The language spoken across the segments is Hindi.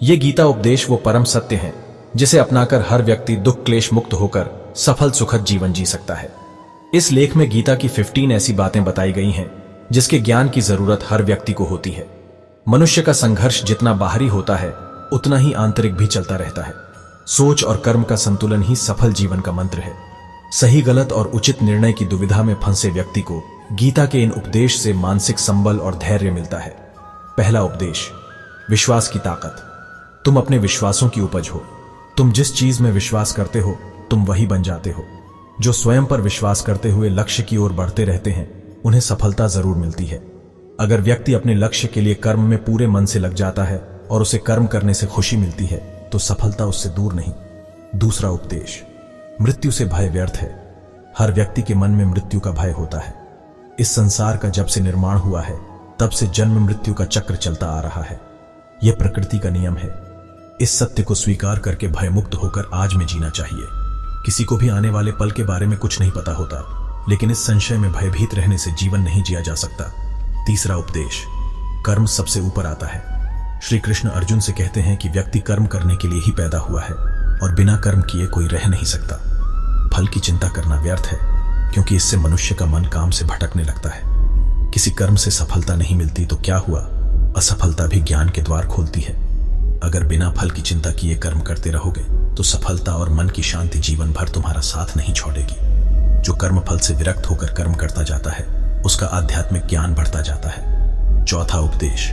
ये गीता उपदेश वो परम सत्य है जिसे अपनाकर हर व्यक्ति दुख क्लेश मुक्त होकर सफल सुखद जीवन जी सकता है। इस लेख में गीता की 15 ऐसी बातें बताई गई हैं जिसके ज्ञान की जरूरत हर व्यक्ति को होती है। मनुष्य का संघर्ष जितना बाहरी होता है उतना ही आंतरिक भी चलता रहता है। सोच और कर्म का संतुलन ही सफल जीवन का मंत्र है। सही गलत और उचित निर्णय की दुविधा में फंसे व्यक्ति को गीता के इन उपदेश से मानसिक संबल और धैर्य मिलता है। पहला उपदेश, विश्वास की ताकत। तुम अपने विश्वासों की उपज हो। तुम जिस चीज में विश्वास करते हो तुम वही बन जाते हो। जो स्वयं पर विश्वास करते हुए लक्ष्य की ओर बढ़ते रहते हैं उन्हें सफलता जरूर मिलती है। अगर व्यक्ति अपने लक्ष्य के लिए कर्म में पूरे मन से लग जाता है और उसे कर्म करने से खुशी मिलती है तो सफलता उससे दूर नहीं। दूसरा उपदेश, मृत्यु से भय व्यर्थ है। हर व्यक्ति के मन में मृत्यु का भय होता है। इस संसार का जब से निर्माण हुआ है तब से जन्म मृत्यु का चक्र चलता आ रहा है। यह प्रकृति का नियम है। इस सत्य को स्वीकार करके भयमुक्त होकर आज में जीना चाहिए। किसी को भी आने वाले पल के बारे में कुछ नहीं पता होता, लेकिन इस संशय में भयभीत रहने से जीवन नहीं जिया जा सकता। तीसरा उपदेश, कर्म सबसे ऊपर आता है। श्री कृष्ण अर्जुन से कहते हैं कि व्यक्ति कर्म करने के लिए ही पैदा हुआ है और बिना कर्म किए कोई रह नहीं सकता। फल की चिंता करना व्यर्थ है क्योंकि इससे मनुष्य का मन काम से भटकने लगता है। किसी कर्म से सफलता नहीं मिलती तो क्या हुआ, असफलता भी ज्ञान के द्वार खोलती है। अगर बिना फल की चिंता किए कर्म करते रहोगे तो सफलता और मन की शांति जीवन भर तुम्हारा साथ नहीं छोड़ेगी। जो कर्म फल से विरक्त होकर कर्म करता जाता है उसका आध्यात्मिक ज्ञान बढ़ता जाता है। चौथा उपदेश,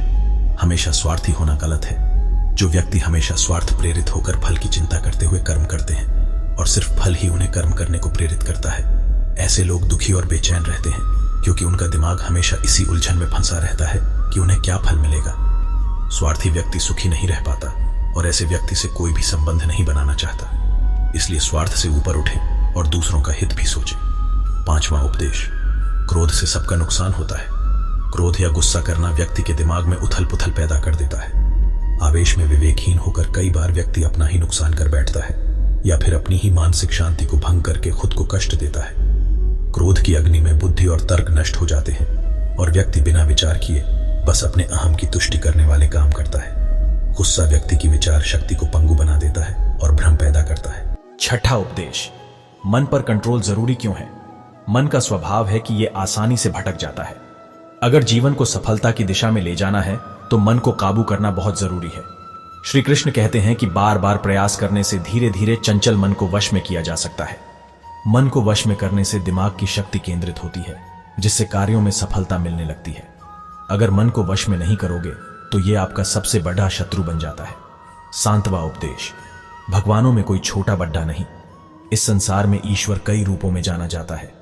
हमेशा स्वार्थी होना गलत है। जो व्यक्ति हमेशा स्वार्थ प्रेरित होकर फल की चिंता करते हुए कर्म करते हैं और सिर्फ फल ही उन्हें कर्म करने को प्रेरित करता है, ऐसे लोग दुखी और बेचैन रहते हैं क्योंकि उनका दिमाग हमेशा इसी उलझन में फंसा रहता है कि उन्हें क्या फल मिलेगा। स्वार्थी व्यक्ति सुखी नहीं रह पाता और ऐसे व्यक्ति से कोई भी संबंध नहीं बनाना चाहता। इसलिए स्वार्थ से ऊपर उठे और दूसरों का हित भी सोचे। पांचवा उपदेश, क्रोध से सबका नुकसान होता है। क्रोध या गुस्सा करना व्यक्ति के दिमाग में उथल पुथल पैदा कर देता है। आवेश में विवेकहीन होकर कई बार व्यक्ति अपना ही नुकसान कर बैठता है या फिर अपनी ही मानसिक शांति को भंग करके खुद को कष्ट देता है। क्रोध की अग्नि में बुद्धि और तर्क नष्ट हो जाते हैं और व्यक्ति बिना विचार किए बस अपने अहम की तुष्टि करने वाले काम करता है। गुस्सा व्यक्ति की विचार शक्ति को पंगु बना देता है और भ्रम पैदा करता है। छठा उपदेश, मन पर कंट्रोल जरूरी क्यों है। मन का स्वभाव है कि यह आसानी से भटक जाता है। अगर जीवन को सफलता की दिशा में ले जाना है तो मन को काबू करना बहुत जरूरी है। श्री कृष्ण कहते हैं कि बार बार प्रयास करने से धीरे धीरे चंचल मन को वश में किया जा सकता है। मन को वश में करने से दिमाग की शक्ति केंद्रित होती है जिससे कार्यों में सफलता मिलने लगती है। अगर मन को वश में नहीं करोगे तो यह आपका सबसे बड़ा शत्रु बन जाता है। सांतवा उपदेश, भगवानों में कोई छोटा बड़ा नहीं। इस संसार में ईश्वर कई रूपों में जाना जाता है।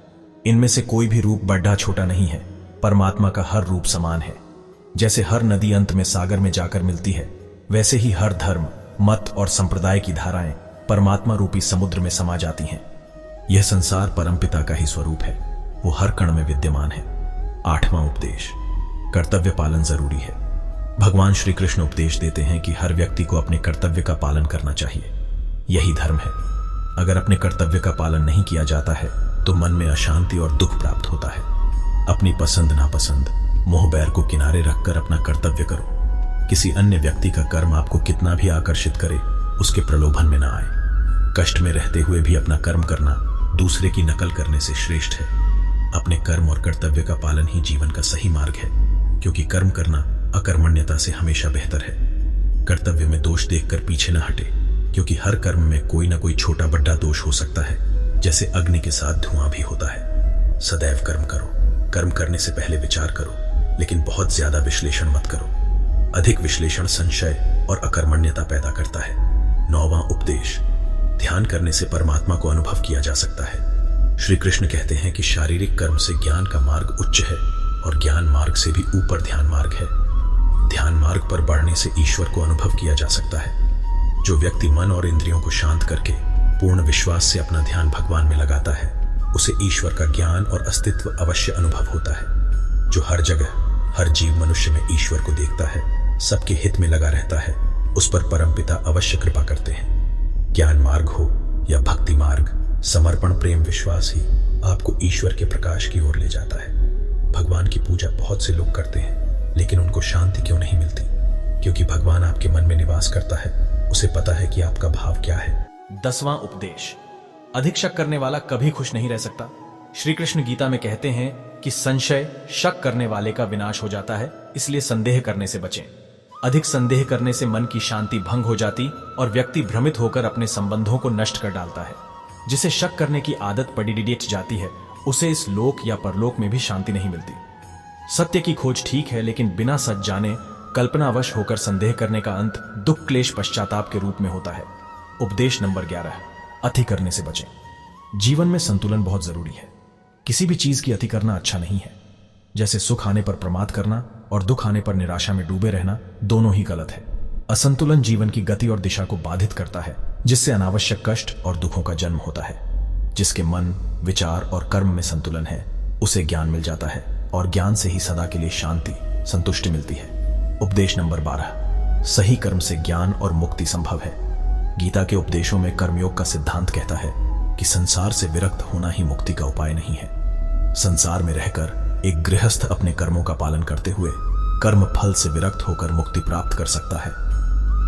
इनमें से कोई भी रूप बड़ा छोटा नहीं है। परमात्मा का हर रूप समान है। जैसे हर नदी अंत में सागर में जाकर मिलती है, वैसे ही हर धर्म, मत और संप्रदाय की धाराएं परमात्मा रूपी समुद्र में समा जाती हैं। यह संसार परमपिता का ही स्वरूप है। वो हर कण में विद्यमान है। आठवां उपदेश, कर्तव्य पालन जरूरी है। भगवान श्री कृष्ण उपदेश देते हैं कि हर व्यक्ति को अपने कर्तव्य का पालन करना चाहिए। यही धर्म है। अगर अपने कर्तव्य का पालन नहीं किया जाता है तो मन में अशांति और दुख प्राप्त होता है। अपनी पसंद नापसंद, मोह बैर को किनारे रखकर अपना कर्तव्य करो। किसी अन्य व्यक्ति का कर्म आपको कितना भी आकर्षित करे, उसके प्रलोभन में ना आए। कष्ट में रहते हुए भी अपना कर्म करना दूसरे की नकल करने से श्रेष्ठ है। अपने कर्म और कर्तव्य का पालन ही जीवन का सही मार्ग है, क्योंकि कर्म करना अकर्मण्यता से हमेशा बेहतर है। कर्तव्य में दोष देखकर पीछे न हटे, क्योंकि हर कर्म में कोई ना कोई छोटा बड़ा दोष हो सकता है। जैसे अग्नि के साथ धुआं भी होता है। सदैव कर्म करो। कर्म करने से पहले विचार करो, लेकिन बहुत ज्यादा विश्लेषण मत करो। अधिक विश्लेषण संशय और अकर्मण्यता पैदा करता है। नौवां उपदेश, ध्यान करने से परमात्मा को अनुभव किया जा सकता है। श्री कृष्ण कहते हैं कि शारीरिक कर्म से ज्ञान का मार्ग उच्च है और ज्ञान मार्ग से भी ऊपर ध्यान मार्ग है। ध्यान मार्ग पर बढ़ने से ईश्वर को अनुभव किया जा सकता है। जो व्यक्ति मन और इंद्रियों को शांत करके पूर्ण विश्वास से अपना ध्यान भगवान में लगाता है, उसे ईश्वर का ज्ञान और अस्तित्व अवश्य अनुभव होता है। जो हर जगह हर जीव मनुष्य में ईश्वर को देखता है, सबके हित में लगा रहता है, उस पर परमपिता अवश्य कृपा करते हैं। ज्ञान मार्ग हो या भक्ति मार्ग, समर्पण प्रेम विश्वास ही आपको ईश्वर के प्रकाश की ओर ले जाता है। भगवान की पूजा बहुत से लोग करते हैं, लेकिन उनको शांति क्यों नहीं मिलती? क्योंकि भगवान आपके मन में निवास करता है, उसे पता है कि आपका भाव क्या है। 10वां उपदेश, अधिक शक करने वाला कभी खुश नहीं रह सकता। श्री कृष्ण गीता में कहते हैं कि संशय शक करने वाले का विनाश हो जाता है, इसलिए संदेह करने से बचें। अधिक संदेह करने से मन की शांति भंग हो जाती और व्यक्ति भ्रमित होकर अपने संबंधों को नष्ट कर डालता है। जिसे शक करने की आदत पड़ी जाती है, उसे इस लोक या परलोक में भी शांति नहीं मिलती। सत्य की खोज ठीक है, लेकिन बिना सच जाने कल्पनावश होकर संदेह करने का अंत दुख क्लेश पश्चाताप के रूप में होता है। उपदेश नंबर 11, अति करने से बचें। जीवन में संतुलन बहुत जरूरी है। किसी भी चीज की अति करना अच्छा नहीं है। जैसे सुख आने पर प्रमाद करना और दुख आने पर निराशा में डूबे रहना, दोनों ही गलत है। असंतुलन जीवन की गति और दिशा को बाधित करता है, जिससे अनावश्यक कष्ट और दुखों का जन्म होता है। जिसके मन, विचार और कर्म में संतुलन है, उसे ज्ञान मिल जाता है और ज्ञान से ही सदा के लिए शांति, संतुष्टि मिलती है। उपदेश नंबर 12, सही कर्म से ज्ञान और मुक्ति संभव है। गीता के उपदेशों में कर्मयोग का सिद्धांत कहता है कि संसार से विरक्त होना ही मुक्ति का उपाय नहीं है। संसार में रहकर एक गृहस्थ अपने कर्मों का पालन करते हुए कर्म फल से विरक्त होकर मुक्ति प्राप्त कर सकता है।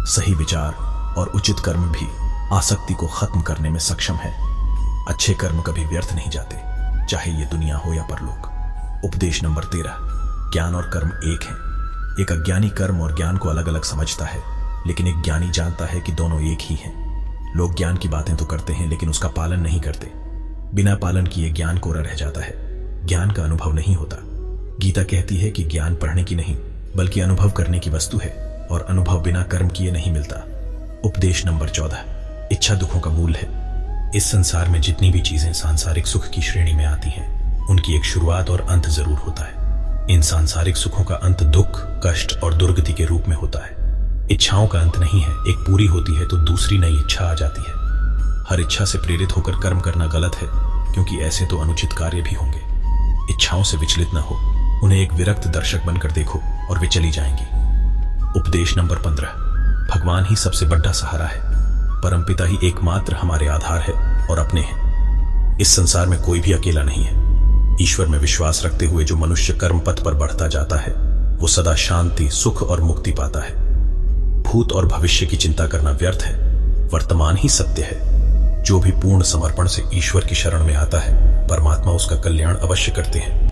सही विचार और उचित कर्म भी आसक्ति को खत्म करने में सक्षम है। अच्छे कर्म कभी व्यर्थ नहीं जाते, चाहे ये दुनिया हो या परलोक। उपदेश नंबर 13, ज्ञान और कर्म एक हैं। एक अज्ञानी कर्म और ज्ञान को अलग अलग समझता है, लेकिन एक ज्ञानी जानता है कि दोनों एक ही हैं। लोग ज्ञान की बातें तो करते हैं, लेकिन उसका पालन नहीं करते। बिना पालन किए ज्ञान कोरा रह जाता है, ज्ञान का अनुभव नहीं होता। गीता कहती है कि ज्ञान पढ़ने की नहीं, बल्कि अनुभव करने की वस्तु है, और अनुभव बिना कर्म किए नहीं मिलता। उपदेश नंबर 14, इच्छा दुखों का मूल है। इस संसार में जितनी भी चीजें सांसारिक सुख की श्रेणी में आती हैं, उनकी एक शुरुआत और अंत जरूर होता है। इन सांसारिक सुखों का अंत दुख, कष्ट और दुर्गति के रूप में होता है। इच्छाओं का अंत नहीं है, एक पूरी होती है तो दूसरी नई इच्छा आ जाती है। हर इच्छा से प्रेरित होकर कर्म करना गलत है, क्योंकि ऐसे तो अनुचित कार्य भी होंगे। इच्छाओं से विचलित न हो, उन्हें एक विरक्त दर्शक बनकर देखो और वे चली जाएंगी। उपदेश नंबर 15, भगवान ही सबसे बड़ा सहारा है। परमपिता ही एकमात्र हमारे आधार है और अपने हैं। इस संसार में कोई भी अकेला नहीं है। ईश्वर में विश्वास रखते हुए जो मनुष्य कर्म पथ पर बढ़ता जाता है, वो सदा शांति, सुख और मुक्ति पाता है। भूत और भविष्य की चिंता करना व्यर्थ है, वर्तमान ही सत्य है। जो भी पूर्ण समर्पण से ईश्वर की शरण में आता है, परमात्मा उसका कल्याण अवश्य करते हैं।